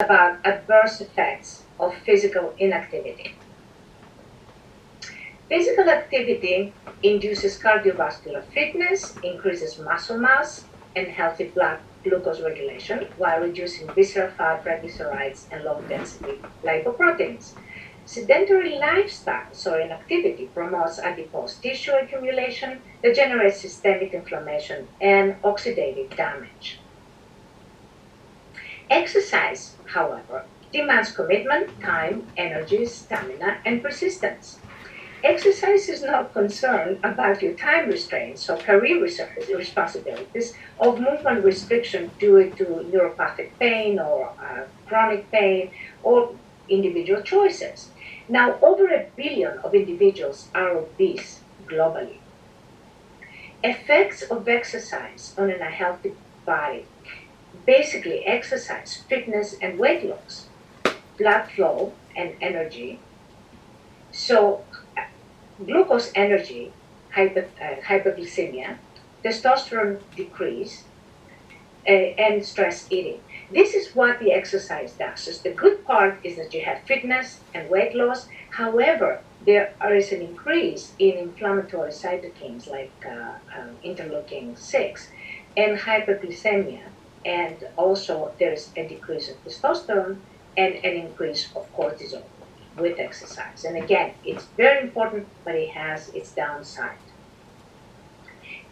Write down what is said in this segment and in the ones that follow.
about adverse effects of physical inactivity. Physical activity induces cardiovascular fitness, increases muscle mass, and healthy blood glucose regulation while reducing visceral fat, triglycerides, and low-density lipoproteins. Sedentary lifestyles or inactivity promotes adipose tissue accumulation that generates systemic inflammation and oxidative damage. Exercise, however, demands commitment, time, energy, stamina, and persistence. Exercise is not concerned about your time restraints or career responsibilities of movement restriction due to neuropathic pain or chronic pain or individual choices. Now, over 1 billion of individuals are obese globally. Effects of exercise on a healthy body. Basically, exercise, fitness, and weight loss, blood flow and energy. So, glucose energy, hyperglycemia, testosterone decrease, and stress eating. This is what the exercise does. So the good part is that you have fitness and weight loss. However, there is an increase in inflammatory cytokines like interleukin-6 and hyperglycemia. And also there is a decrease of testosterone and an increase of cortisol with exercise. And again, it's very important, but it has its downside.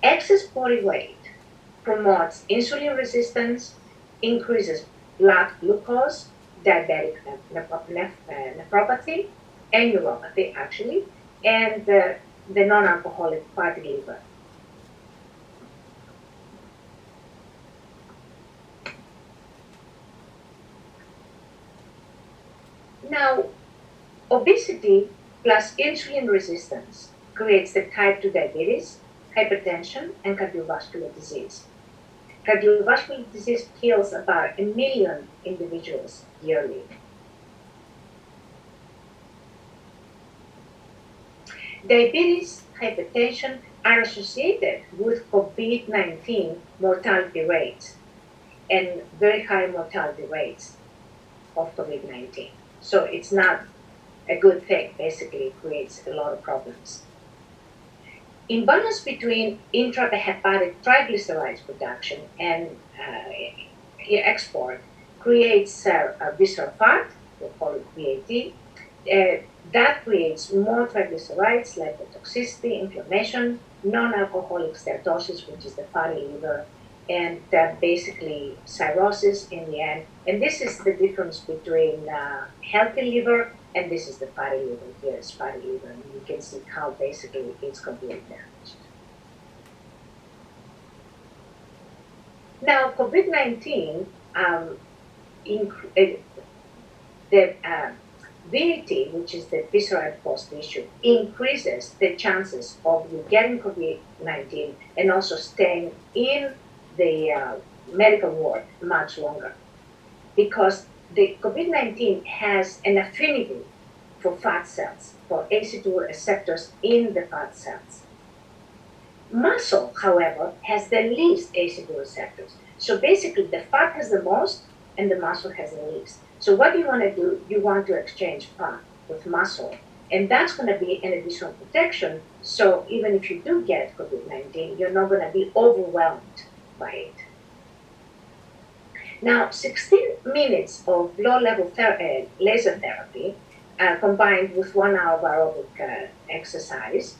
Excess body weight promotes insulin resistance, increases blood glucose, diabetic nephropathy, and neuropathy actually, and the non-alcoholic fatty liver. Now, obesity plus insulin resistance creates the type 2 diabetes, hypertension, and cardiovascular disease. Cardiovascular disease kills about 1 million individuals yearly. Diabetes, hypertension are associated with COVID-19 mortality rates and very high mortality rates of COVID-19. So it's not a good thing. Basically, it creates a lot of problems. Imbalance between intrahepatic triglycerides production and export creates visceral fat, we call it Ph.D. That creates more triglycerides, lipotoxicity, inflammation, non-alcoholic steatosis, which is the fatty liver, and basically cirrhosis in the end. And this is the difference between healthy liver and this is the fatty liver. Here is fatty liver, and you can see how basically it's completely damaged. Now, COVID-19, the VAT, which is the visceral adipose tissue, increases the chances of you getting COVID-19 and also staying in the medical ward much longer, because the COVID-19 has an affinity for fat cells, for ACE2 receptors in the fat cells. Muscle, however, has the least ACE2 receptors. So basically, the fat has the most and the muscle has the least. So what do you want to do? You want to exchange fat with muscle. And that's going to be an additional protection. So even if you do get COVID-19, you're not going to be overwhelmed by it. Now, 16 minutes of low-level laser therapy combined with 1 hour of aerobic exercise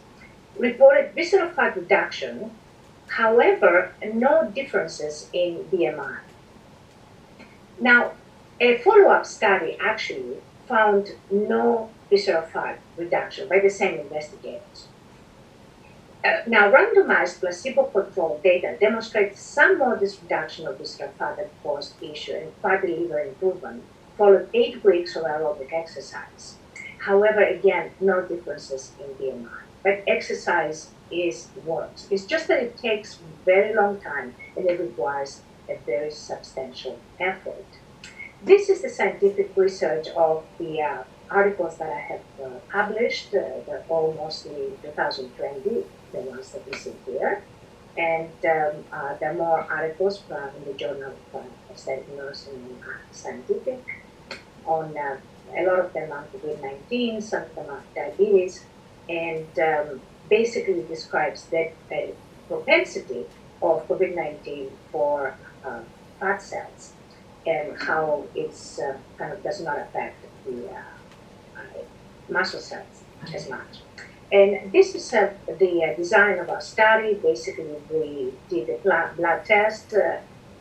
reported visceral fat reduction, however, no differences in BMI. Now, a follow-up study actually found no visceral fat reduction by the same investigators. Now, randomized placebo-controlled data demonstrates some modest reduction of visceral fat at post-issue and fatty liver improvement followed 8 weeks of aerobic exercise. However, again, no differences in BMI. But exercise works. It's just that it takes a very long time and it requires a very substantial effort. This is the scientific research of the articles that I have published. They're all mostly 2020, the ones that we see here. And there are more articles from the Journal of Aesthetic Nursing and Scientific on a lot of them on COVID-19, some of them on diabetes, and basically describes the propensity of COVID-19 for fat cells and how it's kind of does not affect the muscle cells as much. And this is the design of our study. Basically, we did a blood test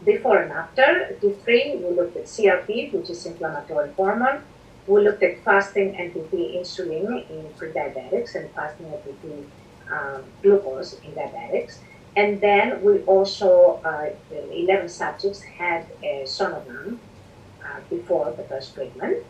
before and after T3. We looked at CRP, which is inflammatory hormone. We looked at fasting NPP insulin in pre-diabetics and fasting NPP glucose in diabetics. And then we also, 11 subjects had a sonogram before the first treatment.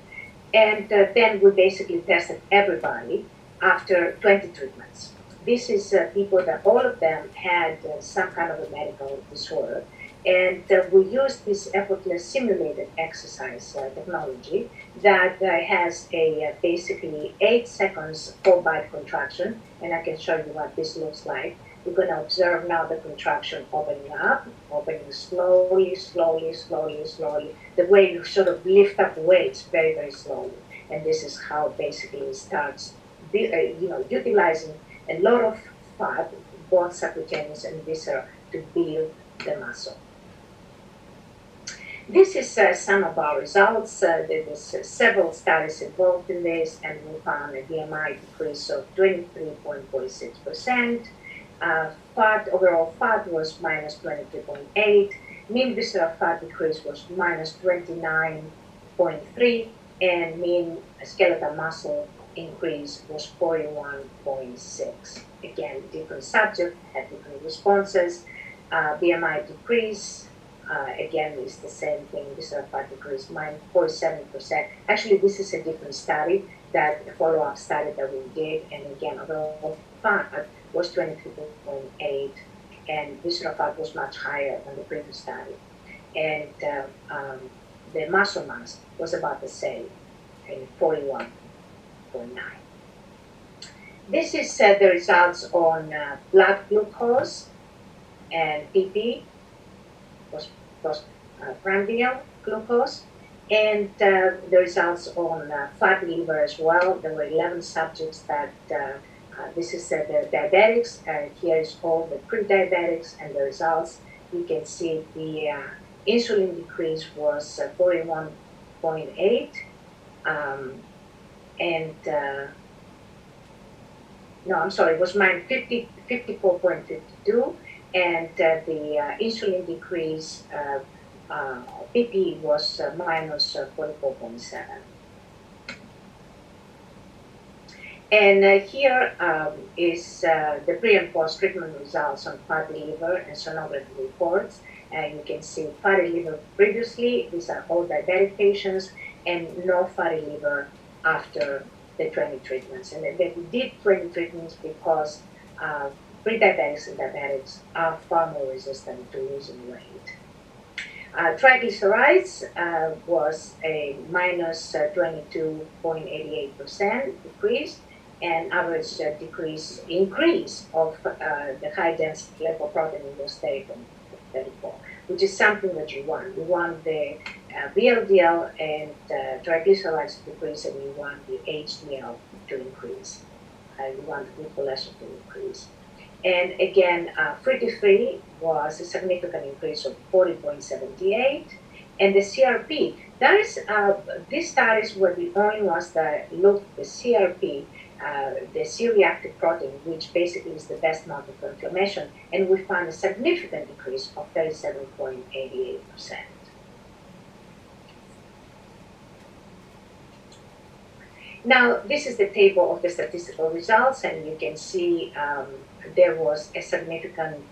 And then we basically tested everybody after 20 treatments. This is people that all of them had some kind of a medical disorder. And we used this effortless simulated exercise technology that has a basically 8 seconds full body contraction. And I can show you what this looks like. We're going to observe now the contraction opening up, opening slowly, slowly, slowly, slowly. The way you sort of lift up weights very, very slowly. And this is how basically it starts utilizing a lot of fat, both subcutaneous and visceral, to build the muscle. This is some of our results. There was several studies involved in this, and we found a BMI decrease of 23.46%. Overall fat was minus 23.8. Mean visceral fat decrease was minus 29.3, and mean skeletal muscle increase was 41.6. Again, different subjects had different responses. BMI decrease, again, is the same thing. Visceral fat decrease, minus 47%. Actually, this is a different study, that follow-up study that we did, and again, overall fat was 23.8, and visceral fat was much higher than the previous study. And the muscle mass was about the same, in 41.9. This is the results on blood glucose and PP, postprandial glucose, and the results on fat liver as well. There were 11 subjects that, this is the diabetics, here is all the pre-diabetics and the results. You can see the insulin decrease was 41.8, it was minus 54.52, and the insulin decrease, PP was minus 44.7. And here is the pre and post treatment results on fatty liver and sonography reports. You can see fatty liver previously, these are all diabetic patients, and no fatty liver after the 20 treatments. And they did 20 treatments because pre-diabetics and diabetics are far more resistant to losing weight. Triglycerides was a minus 22.88% decrease, and average increase of the high density lipoprotein was 30.34, which is something that you want. You want the VLDL and triglycerides to decrease, and you want the HDL to increase. You want the cholesterol to increase. And again, free-to-free was a significant increase of 40.78. And the CRP, that is, these studies were the only ones that looked at the CRP, the C-reactive protein, which basically is the best marker for inflammation, and we found a significant decrease of 37.88%. Now, this is the table of the statistical results, and you can see there was a significant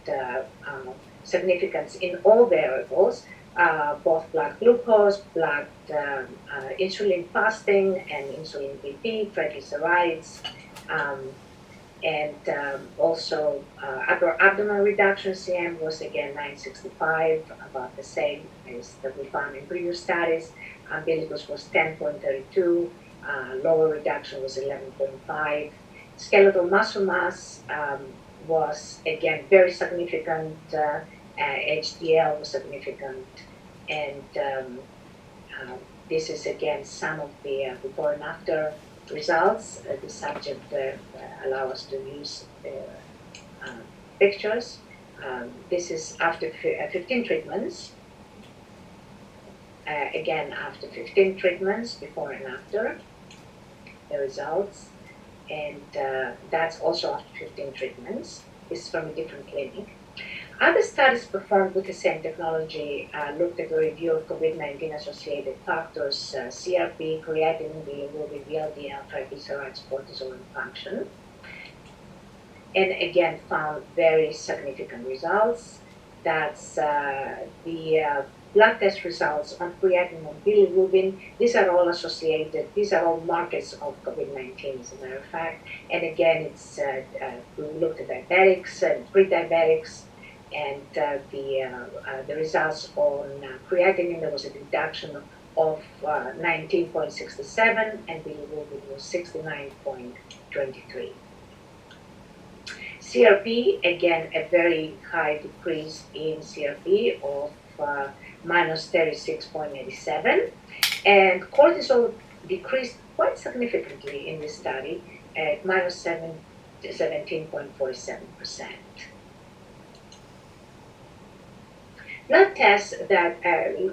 significance in all variables, both blood glucose, blood insulin fasting, and insulin BP, triglycerides, and also upper abdomen reduction. CM was again 965, about the same as that we found in previous studies. Umbilicus was 10.32. Lower reduction was 11.5. Skeletal muscle mass was again very significant. HDL was significant, and this is again some of the before and after results. The subject allow us to use pictures. This is after 15 treatments. Again, after 15 treatments, before and after the results, and that's also after 15 treatments. This is from a different clinic. Other studies performed with the same technology looked at the review of COVID-19 associated factors, CRP, creatinine, bilirubin, VLDL, triglycerides, cortisol, and function, and again found very significant results. That's the blood test results on creatinine and bilirubin. These are all associated, these are all markers of COVID-19, as a matter of fact. And again, it's we looked at diabetics and pre-diabetics, and the results on creatinine, there was a reduction of 19.67, and bilirubin was 69.23. CRP, again, a very high decrease in CRP of minus 36.87, and cortisol decreased quite significantly in this study at minus 17.47%. Blood tests that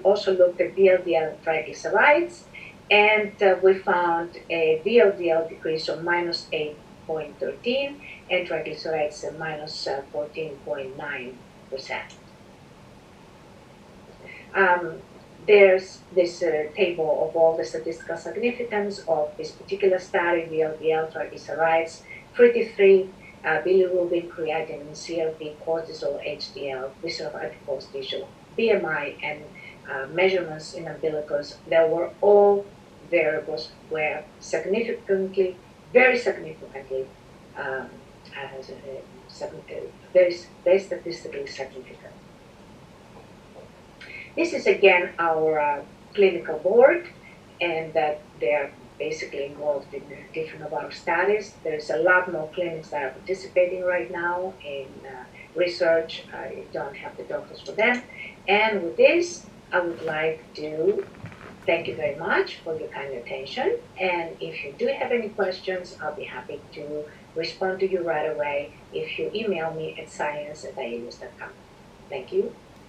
also looked at VLDL and triglycerides, and we found a VLDL decrease of minus 8.13 and triglycerides at minus 14.9%. There's this table of all the statistical significance of this particular study: VLDL, triglycerides, free bilirubin, creatinine, CRP, cortisol, HDL, visceral adipose tissue, BMI, and measurements in umbilicals. There were all variables were significantly, very significantly, very statistically significant. This is again our clinical board, and that they are basically involved in different of our studies. There's a lot more clinics that are participating right now in research. I don't have the doctors for them. And with this, I would like to thank you very much for your kind attention. And if you do have any questions, I'll be happy to respond to you right away if you email me at science@iellios.com. Thank you.